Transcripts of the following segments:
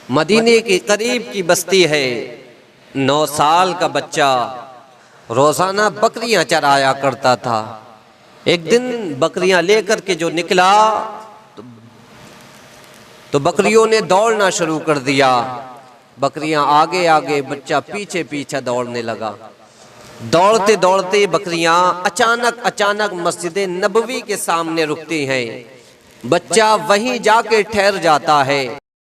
مدینے کے قریب کی بستی ہے، 9 سال کا بچہ روزانہ بکریاں چرایا کرتا تھا۔ ایک دن بکریاں لے کر کے جو نکلا تو بکریوں نے دوڑنا شروع کر دیا، بکریاں آگے آگے، بچہ پیچھے پیچھے دوڑنے لگا۔ دوڑتے دوڑتے بکریاں اچانک مسجد نبوی کے سامنے رکتی ہیں، بچہ وہیں جا کے ٹھہر جاتا ہے۔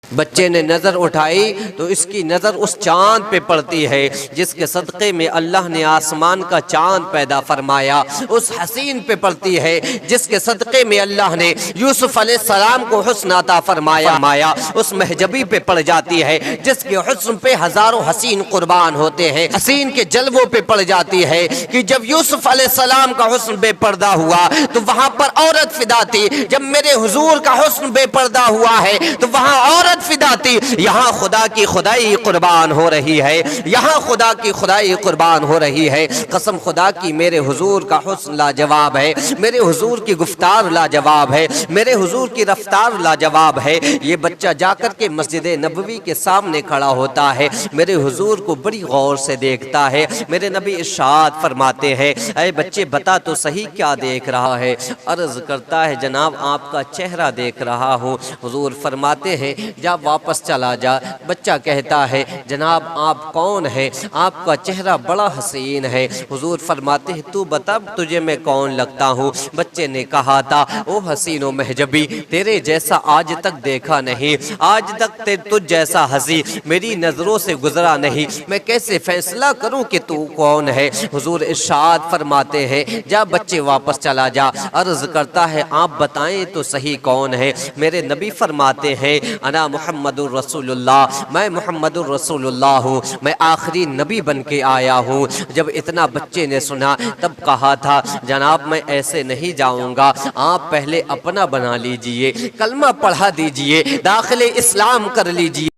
بچے نے نظر اٹھائی تو اس کی نظر اس چاند پہ پڑتی ہے جس کے صدقے میں اللہ نے آسمان کا چاند پیدا فرمایا، اس حسین پہ پڑتی ہے جس کے صدقے میں اللہ نے یوسف علیہ السلام کو حسن عطا فرمایا، اس مہجبی پہ پڑ جاتی ہے جس کے حسن پہ ہزاروں حسین قربان ہوتے ہیں، حسین کے جلووں پہ پڑ جاتی ہے کہ جب یوسف علیہ السلام کا حسن بے پردہ ہوا تو وہاں پر عورت فدا تھی، جب میرے حضور کا حسن بے پردہ ہوا ہے تو وہاں عورت فدا تھی۔ یہاں خدا کی خدائی قربان ہو رہی ہے، یہاں خدا کی خدائی قربان ہو رہی ہے۔ قسم خدا کی میرے حضور کا حسن لاجواب ہے، میرے حضور کی گفتار لاجواب ہے، میرے حضور کی رفتار لاجواب ہے۔ یہ بچہ جا کر کے مسجد نبوی کے سامنے کھڑا ہوتا ہے، میرے حضور کو بڑی غور سے دیکھتا ہے۔ میرے نبی ارشاد فرماتے ہیں، اے بچے بتا تو صحیح کیا دیکھ رہا ہے؟ عرض کرتا ہے جناب آپ کا چہرہ دیکھ رہا ہوں۔ حضور فرماتے ہیں جا واپس چلا جا۔ بچہ کہتا ہے جناب آپ کون ہیں؟ آپ کا چہرہ بڑا حسین ہے۔ حضور فرماتے ہیں تو بتا تجھے میں کون لگتا ہوں؟ بچے نے کہا تھا او حسین و مہجبی، تیرے جیسا آج تک دیکھا نہیں، آج تک تجھ جیسا حسین میری نظروں سے گزرا نہیں، میں کیسے فیصلہ کروں کہ تو کون ہے؟ حضور ارشاد فرماتے ہیں جا بچے واپس چلا جا۔ عرض کرتا ہے آپ بتائیں تو صحیح کون ہے؟ میرے نبی فرماتے ہیں انا محمد الرسول اللہ، میں محمد الرسول اللہ ہوں، میں آخری نبی بن کے آیا ہوں۔ جب اتنا بچے نے سنا تب کہا تھا جناب میں ایسے نہیں جاؤں گا، آپ پہلے اپنا بنا لیجئے، کلمہ پڑھا دیجئے، داخل اسلام کر لیجئے۔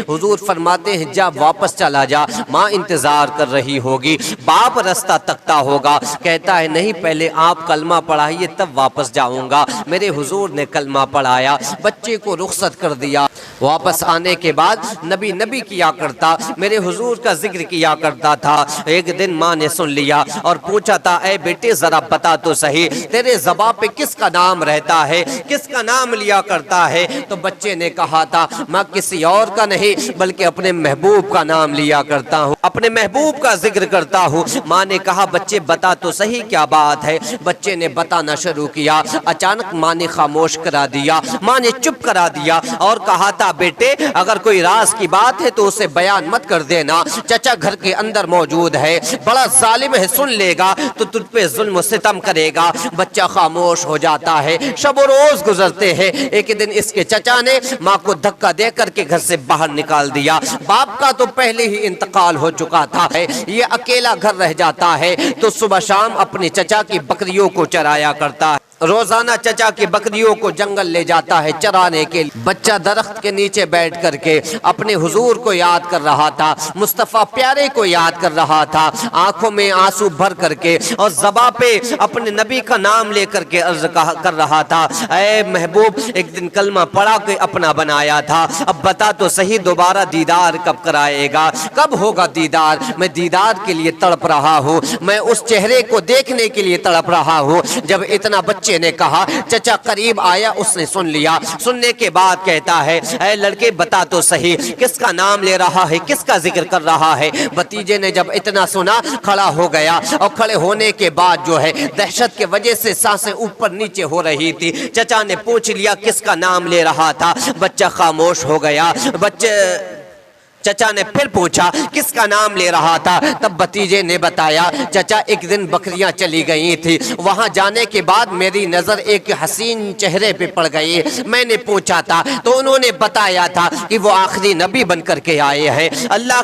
حضور فرماتے ہیں جا واپس چلا جا، ماں انتظار کر رہی ہوگی، باپ رستہ تکتا ہوگا۔ کہتا ہے نہیں پہلے آپ کلمہ پڑھائیے تب واپس جاؤں گا۔ میرے حضور نے کلمہ پڑھایا، بچے کو رخصت کر دیا۔ واپس آنے کے بعد نبی کیا کرتا، میرے حضور کا ذکر کیا کرتا تھا۔ ایک دن ماں نے سن لیا اور پوچھا تھا اے بیٹے ذرا بتا تو صحیح تیرے زبان پہ کس کا نام رہتا ہے، کس کا نام لیا کرتا ہے؟ تو بچے نے کہا تھا میں کسی اور کا نہیں بلکہ اپنے محبوب کا نام لیا کرتا ہوں، اپنے محبوب کا ذکر کرتا ہوں۔ ماں نے کہا بچے بتا تو صحیح کیا بات ہے؟ بچے نے بتانا شروع کیا، اچانک ماں نے خاموش کرا دیا، ماں نے چپ کرا دیا اور کہا تھا بیٹے اگر کوئی راز کی بات ہے تو اسے بیان مت کر دینا، چچا گھر کے اندر موجود ہے، بڑا ظالم ہے، سن لے گا تو تجھ پہ ظلم و ستم کرے گا۔ بچہ خاموش ہو جاتا ہے، شب و روز گزرتے ہیں۔ ایک دن اس کے چچا نے ماں کو دھکا دے کر کے گھر سے باہر نکال دیا۔ باپ کا تو پہلے ہی انتقال ہو چکا تھا، یہ اکیلا گھر رہ جاتا ہے تو صبح شام اپنے چچا کی بکریوں کو چرایا کرتا ہے۔ روزانہ چچا کی بکریوں کو جنگل لے جاتا ہے چرانے کے لیے۔ بچہ درخت کے نیچے بیٹھ کر کے اپنے حضور کو یاد کر رہا تھا، مصطفیٰ پیارے کو یاد کر رہا تھا، آنکھوں میں آنسو بھر کر کے اور زبان پہ اپنے نبی کا نام لے کر کے عرض کر رہا تھا اے محبوب ایک دن کلمہ پڑھا کے اپنا بنایا تھا، اب بتا تو صحیح دوبارہ دیدار کب کرائے گا، کب ہوگا دیدار؟ میں دیدار کے لیے تڑپ رہا ہوں، میں اس چہرے کو دیکھنے کے لیے تڑپ رہا ہوں۔ جب اتنا بچے نے کہا چچا قریب آیا، اس نے سن لیا، سننے کے بعد کہتا ہے اے لڑکے بتا تو صحیح کس کا نام لے رہا ہے، کس کا ذکر کر رہا ہے؟ بھتیجے نے جب اتنا سنا کھڑا ہو گیا اور کھڑے ہونے کے بعد جو ہے دہشت کے وجہ سے سانسیں اوپر نیچے ہو رہی تھی۔ چچا نے پوچھ لیا کس کا نام لے رہا تھا، بچہ خاموش ہو گیا۔ چچا نے پھر پوچھا کس کا نام لے رہا تھا، تب بھتیجے نے بتایا چچا ایک دن بکریاں چلی گئی تھی، وہاں جانے کے بعد میری نظر ایک حسین چہرے پہ پڑ گئی، میں نے پوچھا تھا تو انہوں نے بتایا تھا کہ وہ آخری نبی بن کر کے آئے ہیں، اللہ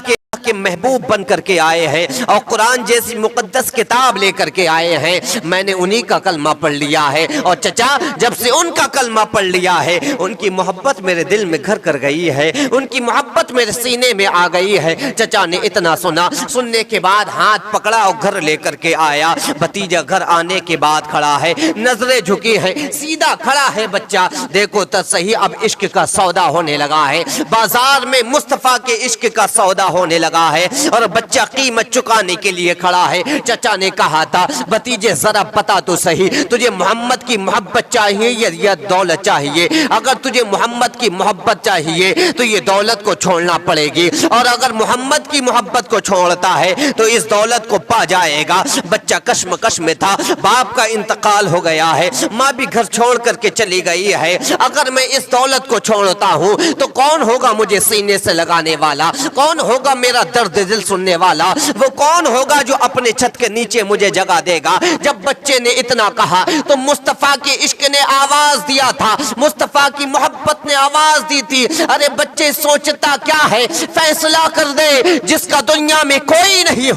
کے محبوب بن کر کے آئے ہیں اور قرآن جیسی مقدس کتاب لے کر کے آئے ہیں، میں نے انہی کا کلمہ پڑھ لیا ہے، اور چچا جب سے ان کا کلمہ پڑھ لیا ہے ان کی محبت میرے دل میں گھر کر گئی ہے، ان کی محبت میرے سینے میں آ گئی ہے۔ چچا نے اتنا سنا، سننے کے بعد ہاتھ پکڑا اور گھر لے کر کے آیا۔ بھتیجا گھر آنے کے بعد کھڑا ہے، نظریں جھکی ہیں، سیدھا کھڑا ہے بچہ، دیکھو تو صحیح اب عشق کا سودا ہونے لگا ہے، بازار میں مصطفیٰ کے عشق کا سودا ہونے لگا ہے اور بچہ قیمت چکانے کے لیے کھڑا ہے۔ چچا نے کہا تھا بھتیجے ذرا بتا تو صحیح تجھے محمد کی محبت چاہیے یا دولت چاہیے؟ اگر تجھے محمد کی محبت چاہیے تو یہ دولت کو چھوڑنا پڑے گی، اور اگر محمد کی محبت کو چھوڑتا ہے تو اس دولت کو پا جائے گا۔ بچہ کشمکش میں تھا، باپ کا انتقال ہو گیا ہے، ماں بھی گھر چھوڑ کر کے چلی گئی ہے، اگر میں اس دولت کو چھوڑتا ہوں تو کون ہوگا مجھے سینے سے لگانے والا؟ کون ہوگا میرا درد دل سننے والا؟ وہ کون ہوگا جو اپنے چھت کے نیچے مجھے جگہ دے گا؟ جب بچے نے اتنا کہا تو مصطفیٰ کے عشق نے آواز دیا تھا، مصطفیٰ کی محبت نے آواز دی تھی، ارے بچے سوچتا کیا ہے، فیصلہ کر دے جس کا دنیا میں کوئی نہیں ہو